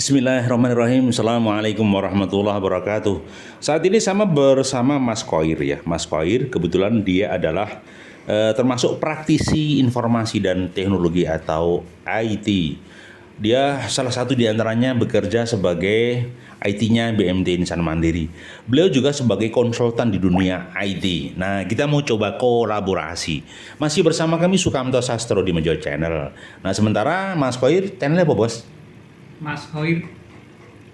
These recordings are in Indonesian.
Bismillahirrahmanirrahim. Assalamualaikum warahmatullahi wabarakatuh. Saat ini sama bersama Mas Koir ya. Mas Koir kebetulan dia adalah termasuk praktisi informasi dan teknologi atau IT. Dia salah satu di antaranya bekerja sebagai IT-nya BMT Insan Mandiri. Beliau juga sebagai konsultan di dunia IT. Nah, kita mau coba kolaborasi. Masih bersama kami Sukamto Sastro di Mejo Channel. Nah, sementara Mas Koir channelnya apa, Bos? Mas Khoir.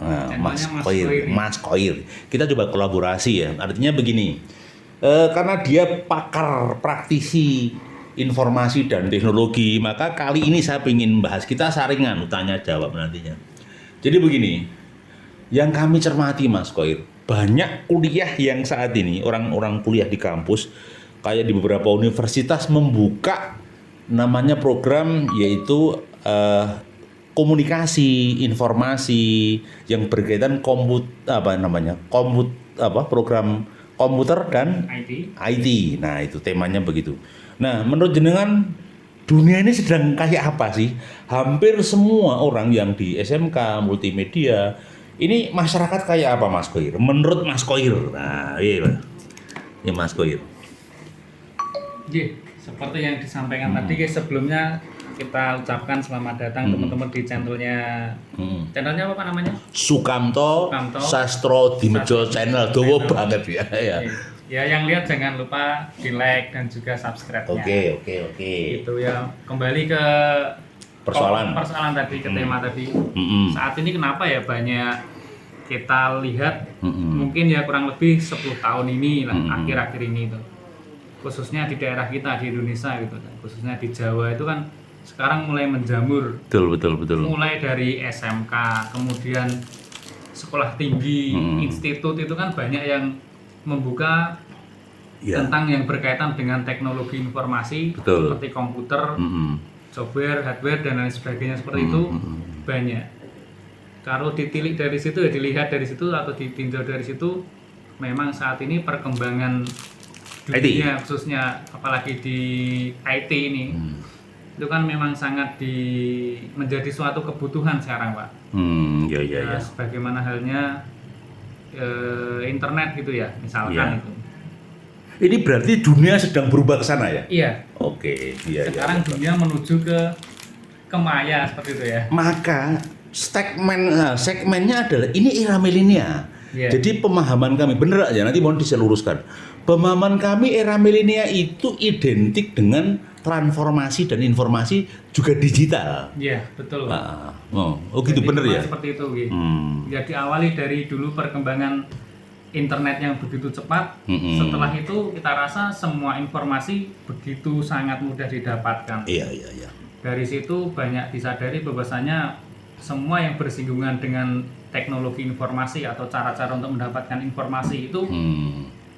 Nah, Channelnya Mas Koir, Mas Koir. Kita coba kolaborasi ya. Artinya begini, karena dia pakar praktisi informasi dan teknologi, maka kali ini saya ingin bahas kita saringan tanya jawab nantinya. Jadi begini, yang kami cermati Mas Koir, banyak kuliah yang saat ini orang-orang kuliah di kampus, kayak di beberapa universitas membuka namanya program yaitu komunikasi informasi yang berkaitan program komputer dan IT. Nah, itu temanya begitu. Nah, menurut jenengan dunia ini sedang kayak apa sih? Hampir semua orang yang di SMK multimedia ini masyarakat kayak apa, Mas Koir? Menurut Mas Koir. Nah, iya. Ya Mas Koir. Seperti yang disampaikan tadi sebelumnya kita ucapkan selamat datang teman-teman di channelnya. Channelnya apa namanya? Sukamto Sastro di Mejo Channel. Dowo banget ya. Ya, yang lihat jangan lupa di like dan juga subscribe-nya. Oke. Itu ya. Kembali ke persoalan tadi, ke tema tadi. Saat ini kenapa ya banyak kita lihat mungkin ya kurang lebih 10 tahun ini lah, akhir-akhir ini itu. Khususnya di daerah kita di Indonesia gitu. Khususnya di Jawa itu kan sekarang mulai menjamur. Betul. Mulai dari SMK, kemudian sekolah tinggi, institut itu kan banyak yang membuka tentang yang berkaitan dengan teknologi informasi seperti komputer, software, hardware dan lain sebagainya seperti itu banyak. Kalau ditilik dari situ ya dilihat dari situ atau ditinjau dari situ, memang saat ini perkembangan dunia khususnya apalagi di IT ini itu kan memang sangat menjadi suatu kebutuhan sekarang, Pak. Ya. Sebagaimana halnya internet gitu ya, misalkan itu. Ini berarti dunia sedang berubah ke sana ya? Iya. Oke. Sekarang dunia menuju ke maya seperti itu ya. Maka segmennya adalah ini era milenial. Jadi pemahaman kami bener aja nanti mohon diseluruskan. Pemahaman kami era milenial itu identik dengan transformasi dan informasi juga digital. Iya, betul. Gitu bener ya? Seperti itu, gitu. Ya diawali dari dulu perkembangan internet yang begitu cepat. Setelah itu kita rasa semua informasi begitu sangat mudah didapatkan. Iya. Dari situ banyak disadari bahwasanya semua yang bersinggungan dengan teknologi informasi atau cara-cara untuk mendapatkan informasi itu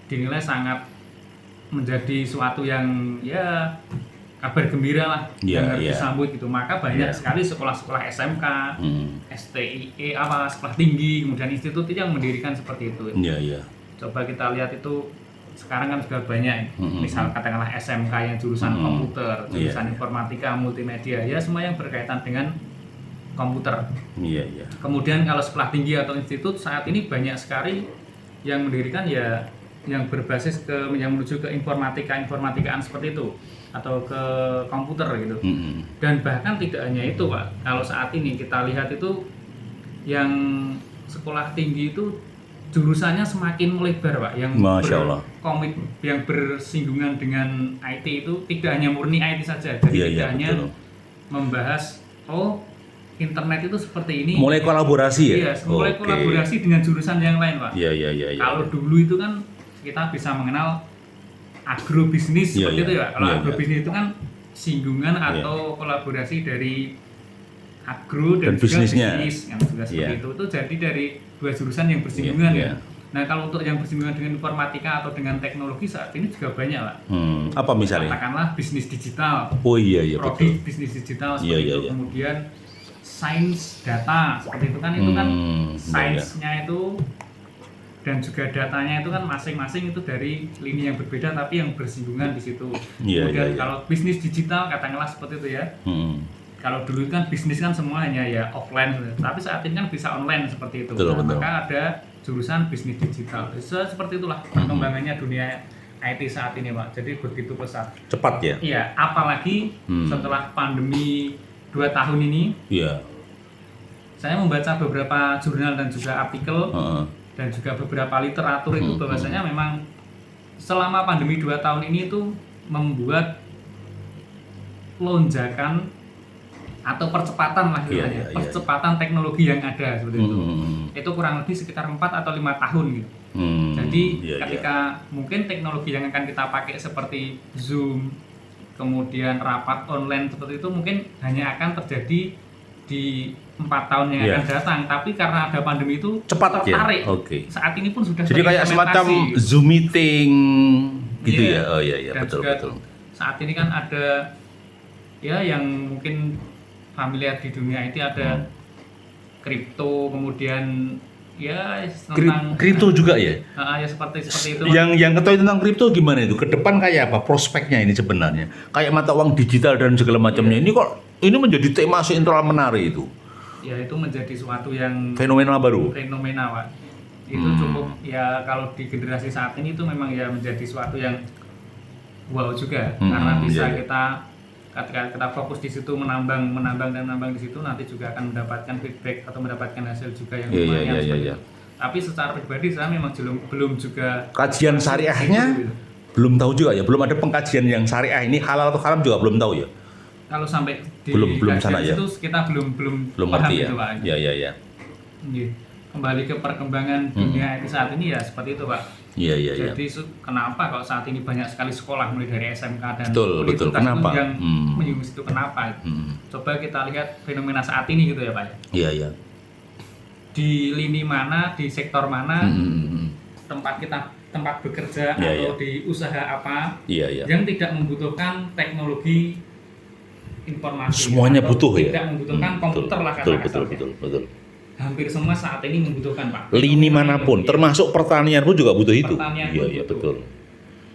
dinilai sangat menjadi suatu yang ya kabar gembira lah yang harus disambut gitu. Maka banyak sekali sekolah-sekolah SMK, STIE, sekolah tinggi, kemudian institut itu yang mendirikan seperti itu. Coba kita lihat itu sekarang kan sudah banyak, misal katakanlah SMK yang jurusan komputer, jurusan informatika, multimedia, ya semua yang berkaitan dengan komputer. Kemudian kalau sekolah tinggi atau institut saat ini banyak sekali yang mendirikan ya yang berbasis yang menuju ke informatikaan seperti itu atau ke komputer gitu. Dan bahkan tidak hanya itu, Pak. Kalau saat ini kita lihat itu yang sekolah tinggi itu jurusannya semakin melebar, Pak. Yang yang bersinggungan dengan IT itu tidak hanya murni IT saja. Jadi tidak hanya membahas internet itu seperti ini. Mulai kolaborasi ya? Iya, mulai kolaborasi dengan jurusan yang lain, Pak. Iya. Kalau dulu itu kan kita bisa mengenal agrobisnis seperti itu ya. Kalau agrobisnis itu kan singgungan atau kolaborasi dari agro dan juga bisnis yang juga seperti itu. Itu jadi dari dua jurusan yang bersinggungan ya. Nah, kalau untuk yang bersinggungan dengan informatika atau dengan teknologi saat ini juga banyak, Pak. Apa misalnya? Katakanlah bisnis digital. Betul. Bisnis digital seperti itu. Kemudian sains data seperti itu kan sainsnya itu dan juga datanya itu kan masing-masing itu dari lini yang berbeda tapi yang bersinggungan di situ. Kemudian kalau bisnis digital katakanlah seperti itu ya. kalau dulu kan bisnis kan semua hanya ya offline, tapi saat ini kan bisa online seperti itu. Betul, betul. Maka ada jurusan bisnis digital. Seperti itulah perkembangannya dunia IT saat ini, Pak. Jadi begitu pesat. Cepat ya? Iya, apalagi setelah pandemi 2 tahun ini, Iya. saya membaca beberapa jurnal dan juga artikel dan juga beberapa literatur itu bahwasanya memang selama pandemi 2 tahun ini itu membuat lonjakan atau percepatan lah istilahnya, percepatan teknologi yang ada seperti itu. Itu kurang lebih sekitar 4 atau 5 tahun gitu. Jadi ketika mungkin teknologi yang akan kita pakai seperti Zoom, kemudian rapat online seperti itu mungkin hanya akan terjadi di 4 tahun yang akan datang, tapi karena ada pandemi itu cepat tertarik. Ya? Oke. Saat ini pun sudah jadi kayak semacam Zoom meeting gitu ya. Oh iya dan betul juga betul. Saat ini kan ada ya yang mungkin familiar di dunia IT ada kripto, kemudian ya tentang kripto juga ya. Ya seperti itu. Yang ketahui tentang kripto gimana itu? Ke depan kayak apa prospeknya ini sebenarnya? Kayak mata uang digital dan segala macamnya. Ini kok ini menjadi tema sentral menarik itu. Ya itu menjadi suatu yang fenomena baru. Fenomena, Pak. Itu cukup ya kalau di generasi saat ini itu memang ya menjadi suatu yang wow juga karena bisa kita ketika kita fokus di situ menambang di situ nanti juga akan mendapatkan feedback atau mendapatkan hasil juga yang lumayan. Iya. Tapi secara pribadi saya memang belum juga kajian syariahnya belum tahu juga ya, belum ada pengkajian yang syariah ini halal atau haram juga belum tahu ya. Kalau sampai di belum sana ya. Itu kita belum ngerti ya. Itu, Pak. Iya. Kembali ke perkembangan dunia IT saat ini ya seperti itu, Pak. Iya. Jadi kenapa kalau saat ini banyak sekali sekolah mulai dari SMK dan betul. Kenapa? Yang menyinggung itu kenapa? Coba kita lihat fenomena saat ini gitu ya, Pak. Iya. Di lini mana, di sektor mana, tempat bekerja atau di usaha apa yang tidak membutuhkan teknologi informasi. Semuanya butuh ya. Tidak membutuhkan komputer lah Betul. Hampir semua saat ini membutuhkan, Pak. Lini manapun, termasuk pertanian pun juga butuh itu. Iya, betul.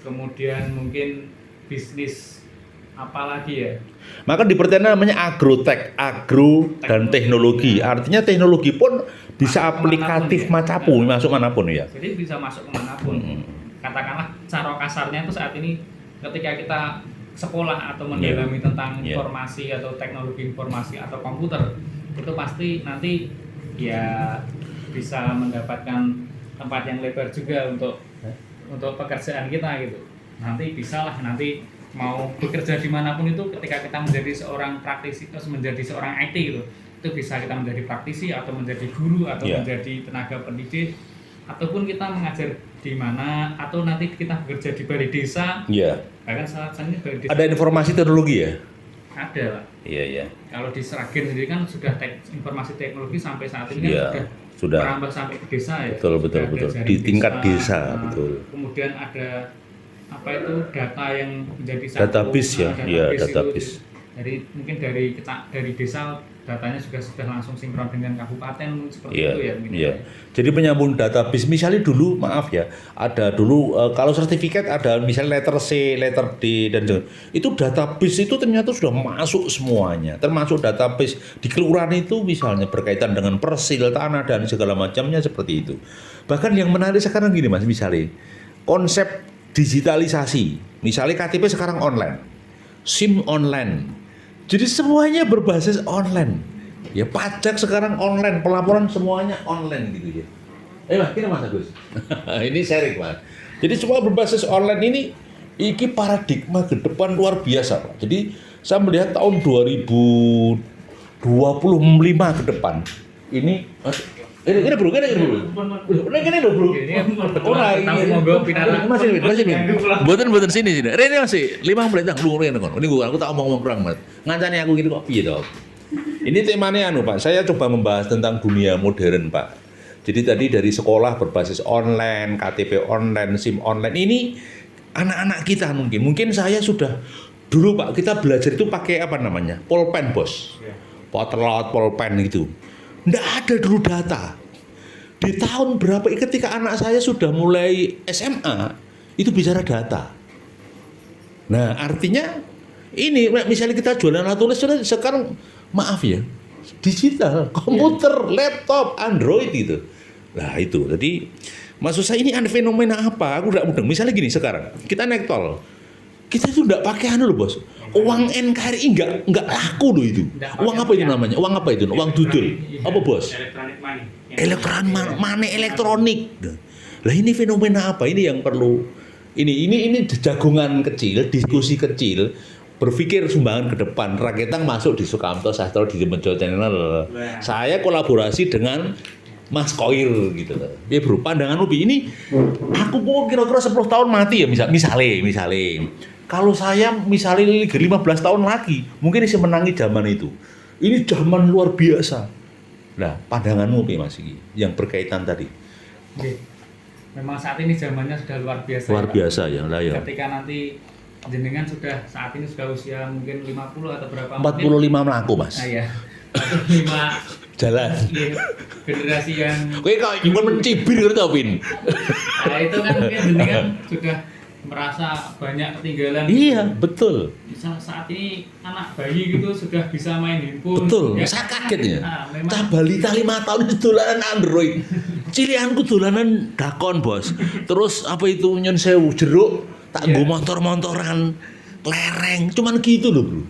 Kemudian mungkin bisnis apalagi ya. Maka di pertanian namanya agrotech, agro dan teknologi. Artinya teknologi pun bisa aplikatif manapun, masuk manapun ya. Jadi bisa masuk kemanapun. Katakanlah cara kasarnya itu saat ini ketika kita sekolah atau mendalami tentang informasi atau teknologi informasi atau komputer, itu pasti nanti ya bisa mendapatkan tempat yang lebar juga untuk pekerjaan kita gitu. Nanti nanti mau bekerja dimanapun itu ketika kita menjadi seorang praktisi atau menjadi seorang IT gitu, itu bisa kita menjadi praktisi atau menjadi guru atau menjadi tenaga pendidik ataupun kita mengajar di mana atau nanti kita bekerja di balai desa. Bahkan saat ini balai desa. Ada informasi teknologi ya? Ada, Pak. Iya. Kalau di Sragen sendiri kan sudah informasi teknologi sampai saat ini kan sudah merambah sampai ke desa ya. Betul. Di tingkat desa, betul. Kemudian ada apa itu data yang menjadi satu database ya. Iya, database. Jadi mungkin dari desa datanya juga sudah langsung sinkron dengan kabupaten seperti itu ya mungkin. Iya. Jadi penyambung database misalnya dulu maaf ya, ada dulu kalau sertifikat ada misalnya letter C, letter D dan itu database itu ternyata sudah masuk semuanya. Termasuk database di kelurahan itu misalnya berkaitan dengan persil tanah dan segala macamnya seperti itu. Bahkan yang menarik sekarang gini Mas, misalnya konsep digitalisasi. Misalnya KTP sekarang online. SIM online. Jadi semuanya berbasis online. Ya pajak sekarang online, pelaporan semuanya online gitu ya. Mas, kira Mas Agus. Ini sharing Mas. Jadi semua berbasis online ini paradigma ke depan luar biasa Pak. Jadi saya melihat tahun 2025 ke depan ini bro. Ini loh bro. Buatan sini. Rene masih 5 menit lu ngene kon. Ini aku tak omong kurang Mas. Ngancani aku gini kok piye to. Ini temanya Pak. Saya coba membahas tentang dunia modern Pak. Jadi tadi dari sekolah berbasis online, KTP online, SIM online. Ini anak-anak kita mungkin saya sudah dulu Pak, kita belajar itu pakai apa namanya? Pulpen, Bos. Potlot, pulpen gitu. Nggak ada dulu data. Di tahun berapa ketika anak saya sudah mulai SMA itu bicara data. Nah artinya ini misalnya kita jualan alat tulis sekarang maaf ya, digital, komputer, laptop, Android itu. Nah itu, jadi maksud saya ini ada fenomena apa? Aku nggak mudeng. Misalnya gini sekarang, kita naik tol, kita itu nggak pakai anu loh bos, uang NKRI nggak laku loh itu. Uang apa itu namanya? Uang apa itu? Uang dudul. Apa bos? Electronic money. Money elektronik. Lah ini fenomena apa? Ini yang perlu. Ini jagungan kecil, diskusi kecil. Berpikir sumbangan ke depan. Raketang masuk di Sukamto Sastro di Mejo Channel. Saya kolaborasi dengan Mas Koir gitu. Dia pandangan Upi ini aku mau kira-kira 10 tahun mati ya misalnya. Kalau saya misalnya 15 tahun lagi, mungkin saya menangi zaman itu. Ini zaman luar biasa. Nah, pandanganmu Upi Mas Iki yang berkaitan tadi. Oke. Memang saat ini zamannya sudah luar biasa. Luar ya, biasa ya, lah ya. Ketika nanti jenengan saat ini sudah usia mungkin 50 atau berapa? 45 melaku Mas. Nah, ya. 45 Jalan. ya, generasi yang Kowe kok ingin mencibir to, Pin? nah, itu kan mungkin jenengan sudah merasa banyak ketinggalan. Iya, betul. Misal saat ini anak bayi gitu sudah bisa main handphone. Betul. Ya. Saya kaget ya. Memang Cah balita 5 tahun itu dolanan Android. Cilianku dolanan dakon, Bos. Terus apa itu nyon sewu jeruk, tak nggo motor-motoran, lereng, cuman gitu loh, Bro.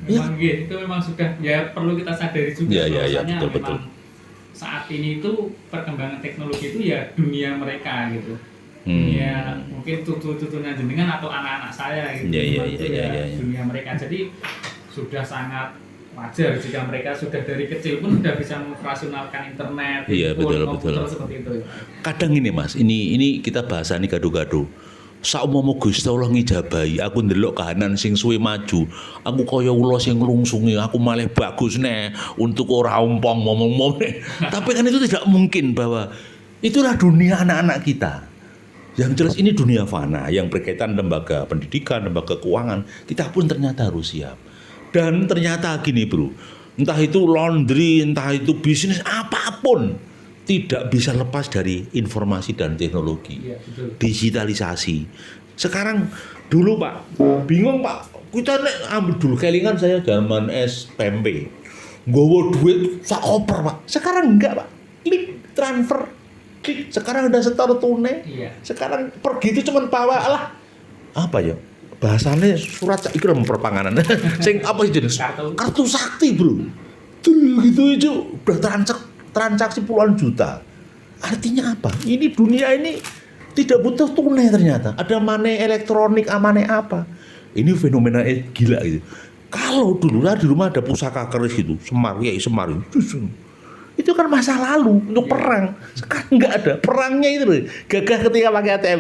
memang gitu, itu memang sudah ya perlu kita sadari juga bahwasanya betul. saat ini itu perkembangan teknologi itu ya dunia mereka gitu. Ya mungkin cucu-cucunya jenengan atau anak-anak saya gitu. Itu dunia mereka. Jadi sudah sangat wajar jika mereka sudah dari kecil pun sudah bisa mengoperasionalkan internet, komputer seperti itu. Kadang ini Mas, ini kita bahasani gado-gado. Saumpama Gusti Allah ngijabahi, aku ndelok kahanan sing suwe maju, aku kaya ula sing nglungsungi, aku malah bagus nih untuk ora ompong ngomong-ngomong. Tapi kan itu tidak mungkin bahwa itulah dunia anak-anak kita. Yang jelas ini dunia fana yang berkaitan lembaga pendidikan, lembaga keuangan, kita pun ternyata harus siap. Dan ternyata gini bro, entah itu laundry, entah itu bisnis, apapun tidak bisa lepas dari informasi dan teknologi. Iya, betul. Digitalisasi. Sekarang dulu Pak, bingung Pak, kita ambil dulu kelingan saya zaman SMP. Nggawa duit sak koper Pak. Sekarang enggak Pak. Klik transfer. Klik. Sekarang udah setor tunai. Iya. Sekarang pergi itu cuma bawa lah. Apa ya? Bahasanya surat itu perpanganan. Sing apa sih jenis? Kartu sakti, Bro. Tuh gitu aja udah transaksi puluhan juta. Artinya apa? Ini dunia ini tidak butuh tunai ternyata. Ada money elektronik, money apa? Ini fenomena gila gitu. Kalau dulu lah di rumah ada pusaka keris gitu, Semar itu kan masa lalu untuk perang. Sekarang nggak ada perangnya itu loh. Gagah ketika pakai ATM.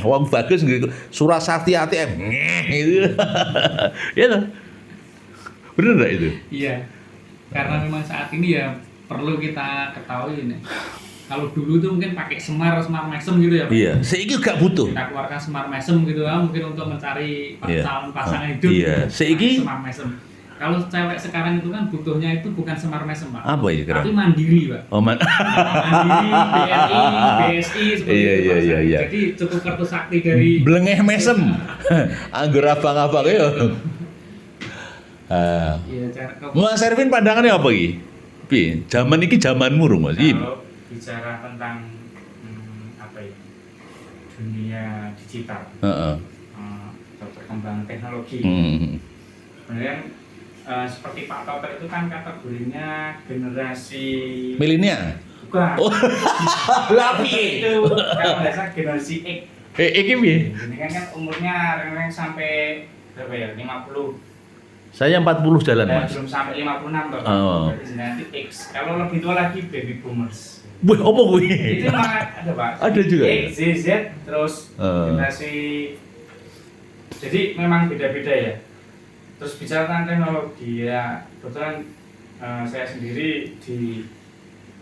Uang bagus gitu. Surah sakti ATM. Gitu. Ya loh. Bener nggak itu? Iya. Karena memang saat ini ya perlu kita ketahui nih. Kalau dulu tuh mungkin pakai Semar Mesem gitu ya Pak. Iya, seiki gak butuh. Kita keluarkan Semar Mesem gitu ya, mungkin untuk mencari calon pasangan hidup. Iya, seiki Semar Mesem. Kalau cewek sekarang itu kan butuhnya itu bukan Semar Mesem Pak. Apa itu kira? Tapi mandiri Pak. Oh, mandiri, BRI, BSI seperti itu. Iya. Jadi cukup kartu sakti dari Blengeh mesem. Anggur abang-abang ya. Iya, cara Mas Ervin pandangannya apa iki? Piye? Zaman iki zamanmu rung Mas. Kalau bicara tentang apa ya? Dunia digital. Heeh. Perkembangan teknologi. Sebenarnya seperti Pak Toto itu kan kategorinya generasi milenial. Bukan. Oh. Lah piye? Itu kalau biasa generasi X. Iki piye? Ini kan umurnya rentang sampai berapa ya? 50. Saya 40 jalan, Mas. Belum sampai 56 toh. Oh. Berarti generasi X. Kalau lebih tua lagi baby boomers. Wih, apa kuwi? Itu memang ada Pak. Ada juga ya? X, Z, terus generasi. Jadi memang beda-beda ya. Terus bicara tentang teknologi ya, kebetulan saya sendiri di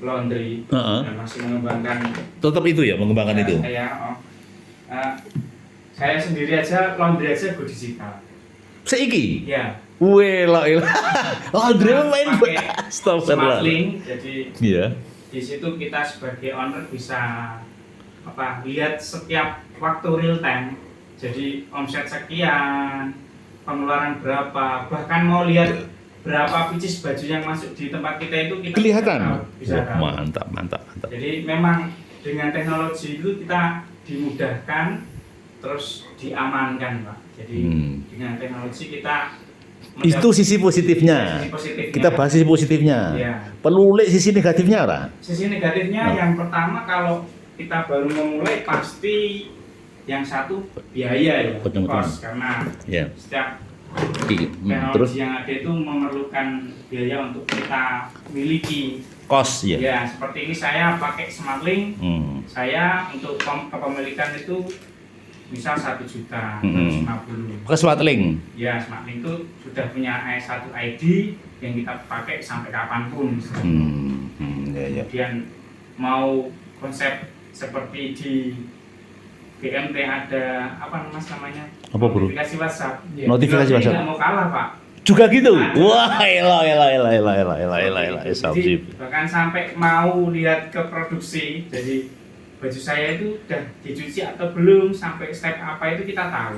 laundry dan masih mengembangkan. Tetap itu ya, mengembangkan itu. Saya sendiri aja laundry aja go digital. Seiki? Ya. Wih, laundry main Smart Link, jadi iya. di situ kita sebagai owner bisa lihat setiap waktu real time. Jadi omset sekian, pengeluaran berapa, bahkan mau lihat berapa pieces baju yang masuk di tempat kita itu kita Kelihatan. bisa Wah, tahu. mantap, mantap, mantap. Jadi memang dengan teknologi itu kita dimudahkan terus diamankan, Pak. Jadi dengan teknologi kita Itu sisi positifnya. sisi positifnya. Kita bahas sisi positifnya. Iya. Perlu lihat sisi negatifnya lah. Sisi negatifnya yang pertama, kalau kita baru memulai pasti yang satu biaya ya, Betul. cost, karena Ya. setiap Terus teknologi yang ada itu memerlukan biaya untuk kita miliki. cost ya. Ya, seperti ini saya pakai SmartLink, saya untuk kepemilikan itu misal 1 juta, 150. Ke SmartLink. Ya, SmartLink itu sudah punya satu ID yang kita pakai sampai kapanpun. Ya. Kemudian mau konsep seperti di BMT ada apa namanya? Apa, Bro? Notifikasi WhatsApp. Notifikasi Ini WhatsApp. nggak mau kalah, Pak. Juga gitu. Ada. Wah, elah. Jadi, bahkan sampai mau lihat ke produksi, jadi baju saya itu udah dicuci atau belum, sampai step apa itu kita tahu.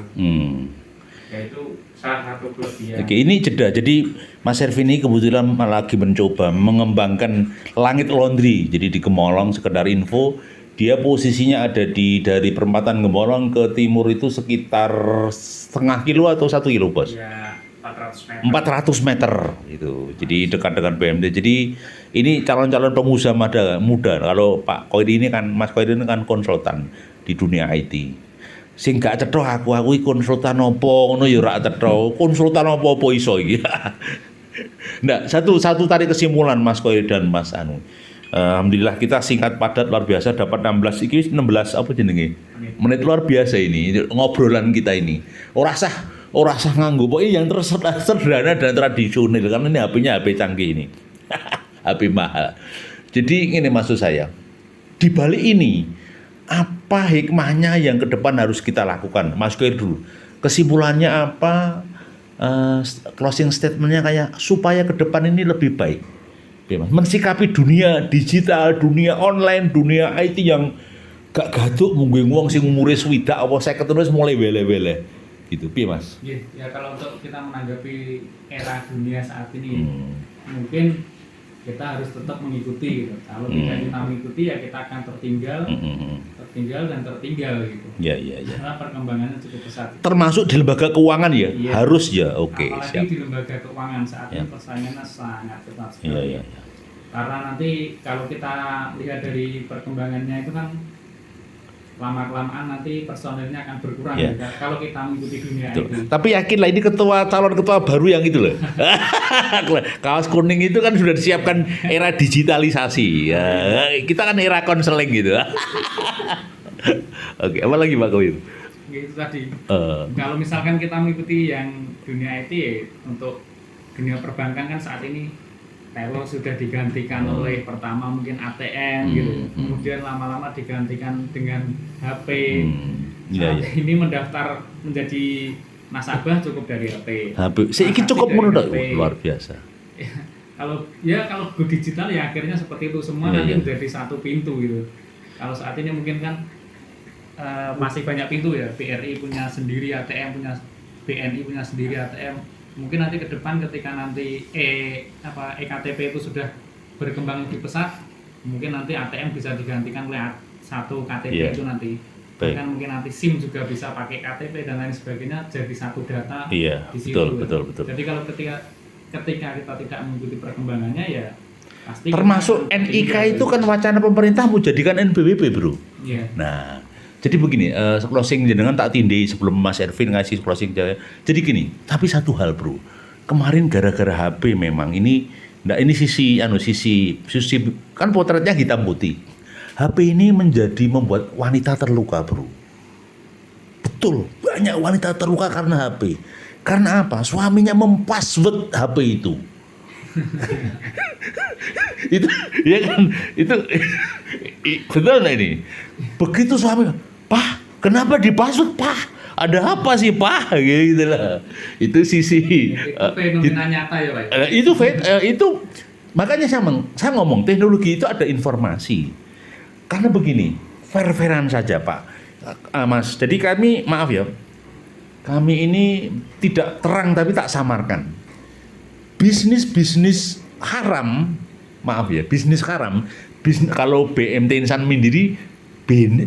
Ya itu salah satu kelebihan. Oke, ini jeda. Jadi Mas Ervin ini kebetulan lagi mencoba mengembangkan langit laundry. Jadi di Gemolong, sekedar info, dia posisinya ada dari perempatan Gemolong ke timur itu sekitar setengah kilo atau 1 kilo, Bos? Ya 400 meter. 400 meter itu. Jadi dekat dengan BMT. Jadi ini calon-calon pengusaha muda. Kalau Pak Koiri ini kan, Mas Koiri ini kan konsultan di dunia IT. Sing gak cetho aku iki konsultan opo ngono ya ora cetho. Konsultan opo iso iki. Ndak, satu tarik kesimpulan Mas Koiri dan Mas Anu. Alhamdulillah kita singkat padat luar biasa, dapat 16 apa jenenge? Menit luar biasa ini ngobrolan kita ini. Ora sah nganggo pokoknya yang sederhana dan tradisional, karena ini HP-nya HP canggih ini. HP mahal. Jadi ini maksud saya. Di balik ini apa hikmahnya yang ke depan harus kita lakukan? Mas Koir dulu. Kesimpulannya apa? Closing statementnya kayak supaya ke depan ini lebih baik. Mensikapi dunia digital, dunia online, dunia IT yang gak gaduh mungkin wong sing umure swidak apa 50 terus mulai wele-wele. Gitu, piye Mas? Ya kalau untuk kita menanggapi era dunia saat ini, mungkin kita harus tetap mengikuti gitu. Kalau tidak kita mengikuti ya kita akan tertinggal dan tertinggal gitu. Ya. Karena perkembangannya cukup pesat. Termasuk di lembaga keuangan ya? Iya. Harus ya. Oke, Apalagi siap. di lembaga keuangan saat ini persaingannya sangat ketat sekali. Iya. Karena nanti kalau kita lihat dari perkembangannya itu kan lama-kelamaan nanti personelnya akan berkurang Iya. ya, kalau kita mengikuti dunia Betul. itu. Tapi yakinlah ini calon ketua baru yang itu loh. Kaos kuning itu kan sudah disiapkan era digitalisasi. Ya, kita kan era konseling gitu. Oke, apa lagi Pak Koir? Gitu tadi. Kalau misalkan kita mengikuti yang dunia IT ya, untuk dunia perbankan kan saat ini teller sudah digantikan oleh pertama mungkin ATM gitu. Kemudian lama-lama digantikan dengan HP. Iya. Ini mendaftar menjadi nasabah cukup dari HP. Ini cukup menurut luar biasa. Kalau go digital ya akhirnya seperti itu semua nanti menjadi satu pintu gitu. Kalau saat ini mungkin kan masih banyak pintu ya. BRI punya sendiri ATM, punya BNI punya sendiri ATM. Mungkin nanti ke depan ketika nanti eKTP itu sudah berkembang lebih pesat, mungkin nanti ATM bisa digantikan oleh satu KTP itu nanti. Bahkan mungkin nanti SIM juga bisa pakai KTP dan lain sebagainya, jadi satu data di situ. Betul. Jadi kalau ketika kita tidak mengikuti perkembangannya ya pasti. Termasuk NIK itu kan wacana pemerintah mau jadikan NPWP, Bro. Iya. Nah, jadi begini, closing jenengan tak tindih sebelum Mas Ervin ngasih closing. Jadi gini, tapi satu hal Bro, kemarin gara-gara HP memang ini sisi kan potretnya hitam putih. HP ini membuat wanita terluka Bro. Betul, banyak wanita terluka karena HP. Karena apa? Suaminya mempassword HP itu. Itu ya kan, itu betul nggak ini? Begitu suami, Pak, kenapa dipassword, Pak? Ada apa sih, Pak? Gitu lah. Itu sisi itu fenomena nyata ya, Pak. Itu makanya saya ngomong teknologi itu ada informasi. Karena begini, fair-fairan saja, Pak. Mas, jadi kami maaf ya. Kami ini tidak terang tapi tak samarkan. bisnis haram, maaf ya, bisnis haram, kalau BMT Insan Mandiri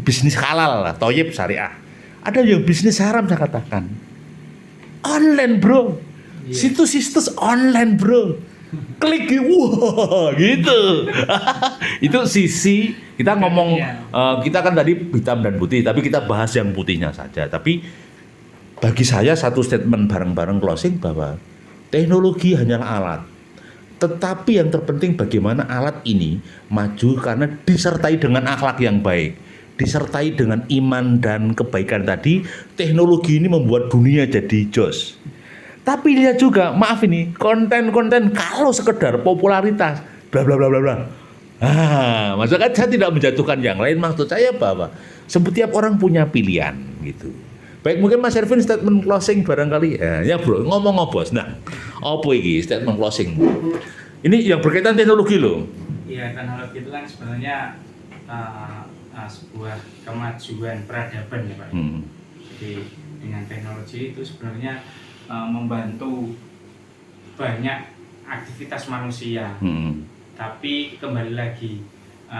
bisnis halal lah, toyib syariah. Ada yang bisnis haram saya katakan. Online bro, situs-situs online bro, klik wah gitu. Itu sisi kita ngomong, kita kan tadi hitam dan putih, tapi kita bahas yang putihnya saja. Tapi bagi saya satu statement bareng-bareng closing bahwa teknologi hanyalah alat. Tetapi yang terpenting bagaimana alat ini maju karena disertai dengan akhlak yang baik, disertai dengan iman dan kebaikan tadi. Teknologi ini membuat dunia jadi jos. Tapi lihat juga, maaf ini, konten-konten kalau sekedar popularitas, bla bla bla bla bla. Maksudnya saya tidak menjatuhkan yang lain, maksud saya bahwa setiap orang punya pilihan gitu. Baik, mungkin Mas Ervin statement closing barangkali ya bro, ngomong bos. Nah, apa iki statement closing? Ini yang berkaitan teknologi loh. Iya, teknologi itu kan sebenarnya sebuah kemajuan peradaban ya Pak. Jadi dengan teknologi itu sebenarnya membantu banyak aktivitas manusia. Tapi kembali lagi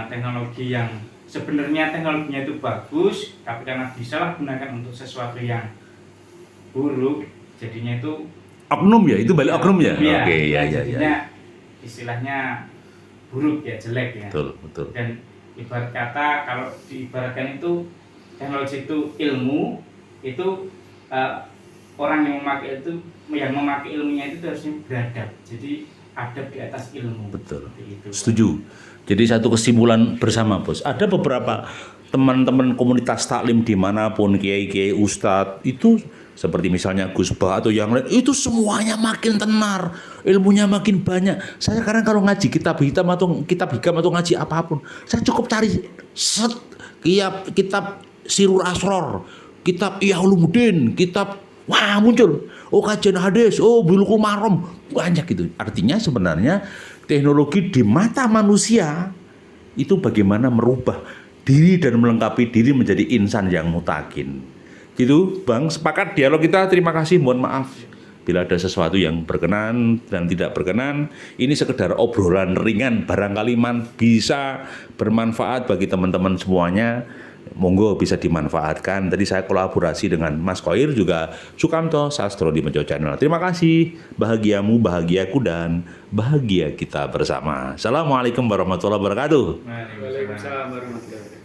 teknologi yang sebenarnya teknologinya itu bagus, tapi karena disalahgunakan untuk sesuatu yang buruk, jadinya itu oknum ya, itu balik oknum ya. Iya, Oke, jadinya istilahnya buruk ya, jelek ya. Betul. Dan ibarat kata kalau diibaratkan itu teknologi itu ilmu, itu orang yang memakai ilmunya itu harusnya beradab. Jadi adab di atas ilmu. Betul. Itu. Setuju. Jadi satu kesimpulan bersama bos. Ada beberapa teman-teman komunitas taklim dimanapun, kiai-kiai, ustadz itu seperti misalnya Gus Bah atau yang lain, itu semuanya makin tenar, ilmunya makin banyak. Saya sekarang kalau ngaji kitab hitam atau kitab hikam atau ngaji apapun, saya cukup cari kitab Sirul Asror, kitab Ihya Ulumuddin, kitab muncul. Oh kajian hadis, oh Bulughul Maram, banyak gitu. Artinya sebenarnya teknologi di mata manusia itu bagaimana merubah diri dan melengkapi diri menjadi insan yang mutakin. Gitu, Bang. Sepakat dialog kita. Terima kasih. Mohon maaf bila ada sesuatu yang berkenan dan tidak berkenan. Ini sekedar obrolan ringan, barangkali bisa bermanfaat bagi teman-teman semuanya. Monggo bisa dimanfaatkan. Tadi saya kolaborasi dengan Mas Khoir juga Sukamto Sastro di Menjo Channel. Terima kasih. Bahagiamu, bahagiaku, dan bahagia kita bersama. Assalamualaikum warahmatullahi wabarakatuh. Waalaikumsalam warahmatullahi wabarakatuh.